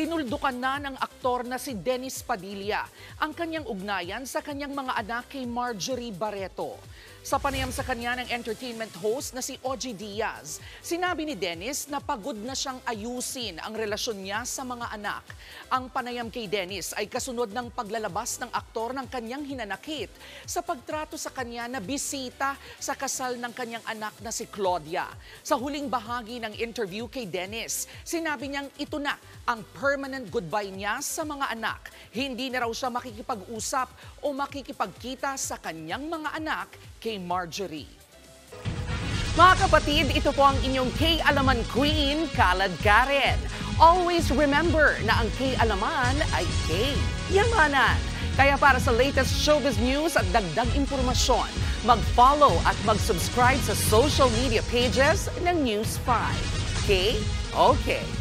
Tinuldukan na ng aktor na si Dennis Padilla ang kanyang ugnayan sa kanyang mga anak kay Marjorie Barreto. Sa panayam sa kanya ng entertainment host na si Ogie Diaz, sinabi ni Dennis na pagod na siyang ayusin ang relasyon niya sa mga anak. Ang panayam kay Dennis ay kasunod ng paglalabas ng aktor ng kanyang hinanakit sa pagtrato sa kanya na bisita sa kasal ng kanyang anak na si Claudia. Sa huling bahagi ng interview kay Dennis, sinabi niyang ito na ang permanent goodbye niya sa mga anak. Hindi na raw siya makikipag-usap o makikipagkita sa kanyang mga anak kay Marjorie. Mga kapatid, ito po ang inyong K-Alaman Queen, Kalad Karen. Always remember na ang K-Alaman ay K-Yamanan. Kaya para sa latest showbiz news at dagdag impormasyon, mag-follow at mag-subscribe sa social media pages ng News 5. K? Okay.